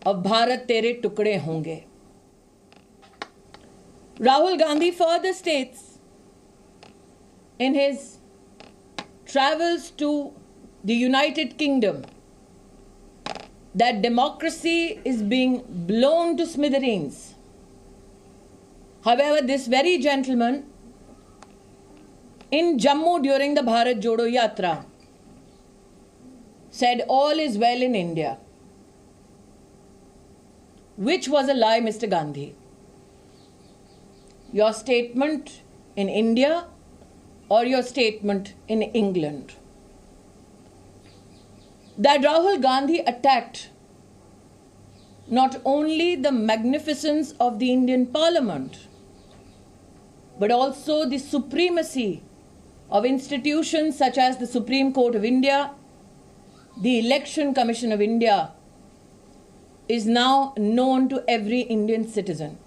of Bharat Tere Tukde Honge. Rahul Gandhi further states in his travels to the United Kingdom that democracy is being blown to smithereens. However, this very gentleman in Jammu during the Bharat Jodo Yatra said all is well in India, which was a lie, Mr. Gandhi. Your statement in India or your statement in England? That Rahul Gandhi attacked not only the magnificence of the Indian Parliament, but also the supremacy of institutions such as the Supreme Court of India, the Election Commission of India, is now known to every Indian citizen.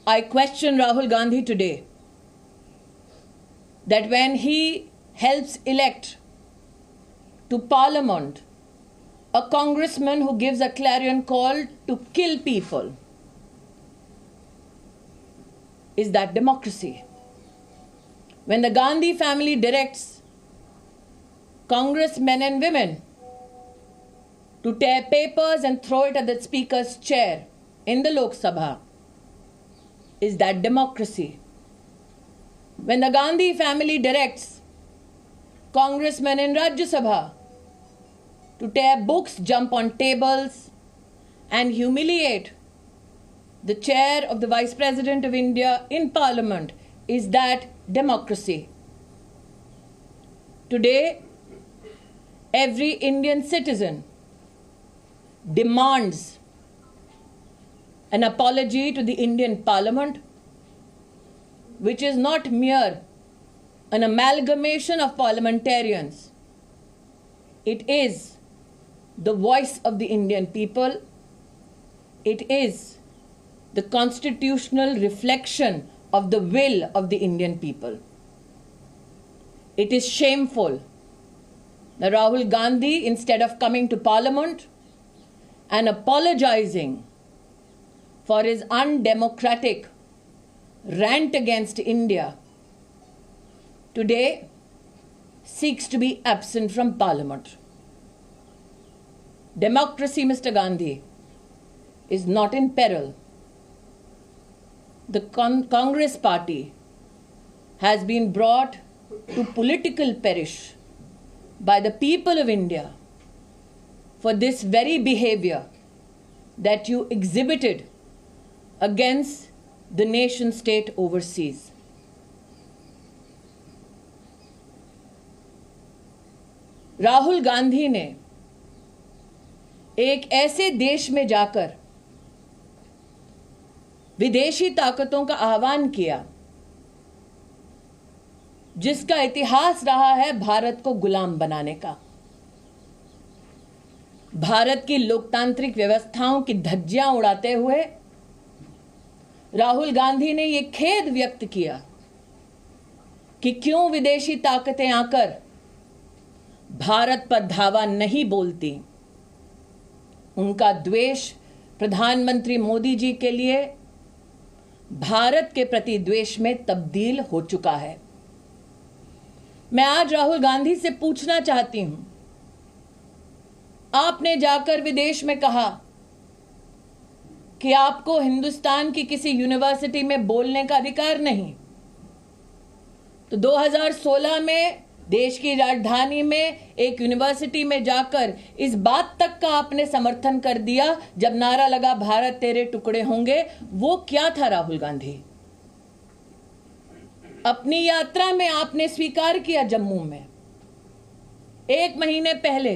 I question Rahul Gandhi today that when he helps elect to Parliament a congressman who gives a clarion call to kill people, is that democracy? When the Gandhi family directs congressmen and women to tear papers and throw it at the speaker's chair in the Lok Sabha, is that democracy? When the Gandhi family directs congressmen in Rajya Sabha to tear books, jump on tables and humiliate the chair of the Vice President of India in Parliament, is that democracy? Today, every Indian citizen demands an apology to the Indian Parliament, which is not mere an amalgamation of parliamentarians. It is the voice of the Indian people. It is the constitutional reflection of the will of the Indian people. It is shameful that Rahul Gandhi, instead of coming to Parliament and apologizing for his undemocratic rant against India, today seeks to be absent from Parliament. Democracy, Mr. Gandhi, is not in peril. The Congress party has been brought to political perish by the people of India for this very behavior that you exhibited against the nation state overseas. Rahul Gandhi ने एक ऐसे देश में जाकर विदेशी ताकतों का आह्वान किया जिसका इतिहास रहा है भारत को गुलाम बनाने का। भारत की लोकतांत्रिक व्यवस्थाओं की धज्जियां उड़ाते हुए राहुल गांधी ने यह खेद व्यक्त किया कि क्यों विदेशी ताकतें आकर भारत पर धावा नहीं बोलती। उनका द्वेष प्रधानमंत्री मोदी जी के लिए भारत के प्रति द्वेष में तब्दील हो चुका है। मैं आज राहुल गांधी से पूछना चाहती हूं, आपने जाकर विदेश में कहा कि आपको हिंदुस्तान की किसी यूनिवर्सिटी में बोलने का अधिकार नहीं, तो 2016 में देश की राजधानी में एक यूनिवर्सिटी में जाकर इस बात तक का आपने समर्थन कर दिया जब नारा लगा भारत तेरे टुकड़े होंगे। वो क्या था राहुल गांधी? अपनी यात्रा में आपने स्वीकार किया जम्मू में 1 महीने पहले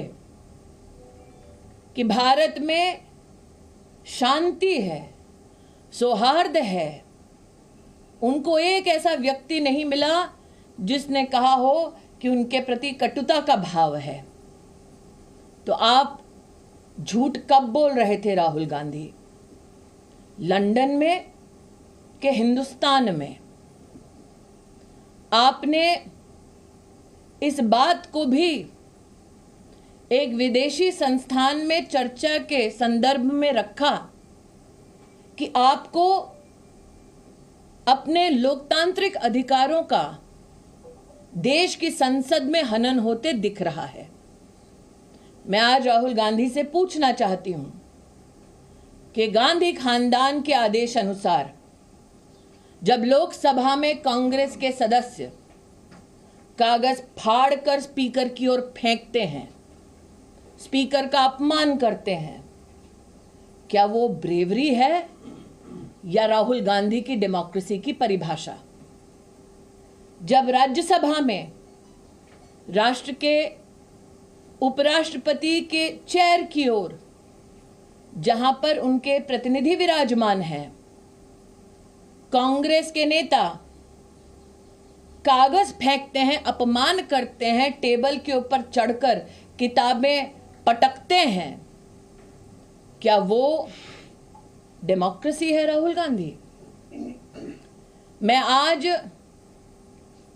कि भारत में शांति है, सौहार्द है। उनको एक ऐसा व्यक्ति नहीं मिला जिसने कहा हो कि उनके प्रति कटुता का भाव है। तो आप झूठ कब बोल रहे थे राहुल गांधी? लंदन में कि हिंदुस्तान में? आपने इस बात को भी एक विदेशी संस्थान में चर्चा के संदर्भ में रखा कि आपको अपने लोकतांत्रिक अधिकारों का देश की संसद में हनन होते दिख रहा है। मैं आज राहुल गांधी से पूछना चाहती हूं कि गांधी खानदान के आदेश अनुसार जब लोकसभा में कांग्रेस के सदस्य कागज फाड़कर स्पीकर की ओर फेंकते हैं, स्पीकर का अपमान करते हैं, क्या वो ब्रेवरी है या राहुल गांधी की डेमोक्रेसी की परिभाषा? जब राज्यसभा में राष्ट्र के उपराष्ट्रपति के चेयर की ओर, जहां पर उनके प्रतिनिधि विराजमान हैं, कांग्रेस के नेता कागज फेंकते हैं, अपमान करते हैं, टेबल के ऊपर चढ़कर किताबें पटकते हैं, क्या वो डेमोक्रेसी है राहुल गांधी? मैं आज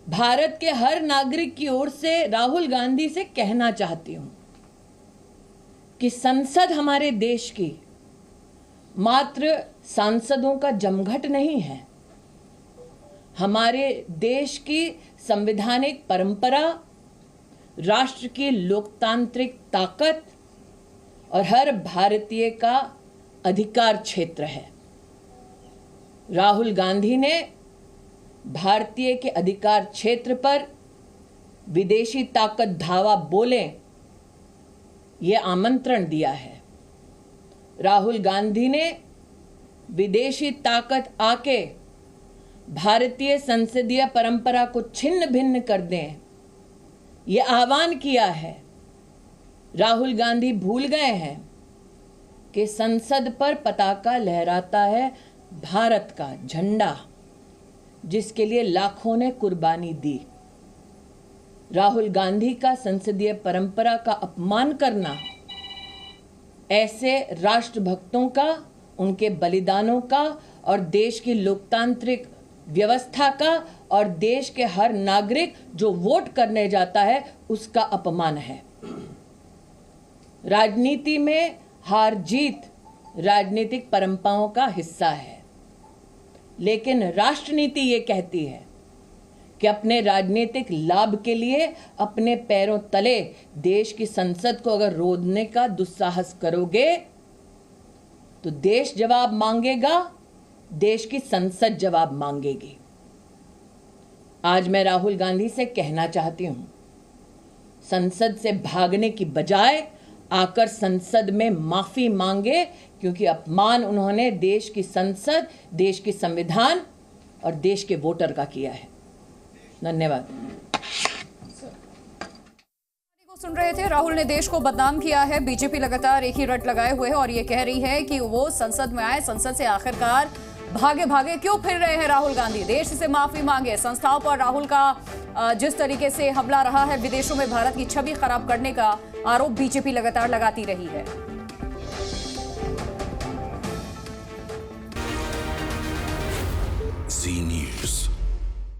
भारत के हर नागरिक की ओर से राहुल गांधी से कहना चाहती हूं कि संसद हमारे देश की मात्र सांसदों का जमघट नहीं है। हमारे देश की संवैधानिक परंपरा, राष्ट्र की लोकतांत्रिक ताकत और हर भारतीय का अधिकार क्षेत्र है। राहुल गांधी ने भारतीय के अधिकार क्षेत्र पर विदेशी ताकत धावा बोले ये आमंत्रण दिया है। राहुल गांधी ने विदेशी ताकत आके भारतीय संसदीय परंपरा को छिन्न भिन्न कर दें, ये आह्वान किया है। राहुल गांधी भूल गए हैं कि संसद पर पताका लहराता है भारत का झंडा, जिसके लिए लाखों ने कुर्बानी दी। राहुल गांधी का संसदीय परंपरा का अपमान करना ऐसे राष्ट्रभक्तों का, उनके बलिदानों का और देश की लोकतांत्रिक व्यवस्था का और देश के हर नागरिक जो वोट करने जाता है उसका अपमान है। राजनीति में हार जीत राजनीतिक परंपराओं का हिस्सा है, लेकिन राष्ट्रनीति ये कहती है कि अपने राजनीतिक लाभ के लिए अपने पैरों तले देश की संसद को अगर रोधने का दुस्साहस करोगे तो देश जवाब मांगेगा, देश की संसद जवाब मांगेगी। आज मैं राहुल गांधी से कहना चाहती हूं, संसद से भागने की बजाय आकर संसद में माफी मांगे, क्योंकि अपमान उन्होंने देश की संसद, देश की संविधान और देश के वोटर का किया है। धन्यवाद। सुन रहे थे, राहुल ने देश को बदनाम किया है। बीजेपी लगातार एक ही रट लगाए हुए है और ये कह रही है कि वो संसद में आए, संसद से आखिरकार भागे भागे क्यों फिर रहे हैं राहुल गांधी। देश से माफी मांगे। संस्थाओं पर राहुल का जिस तरीके से हमला रहा है, विदेशों में भारत की छवि खराब करने का आरोप बीजेपी लगातार लगाती रही है। जी न्यूज़।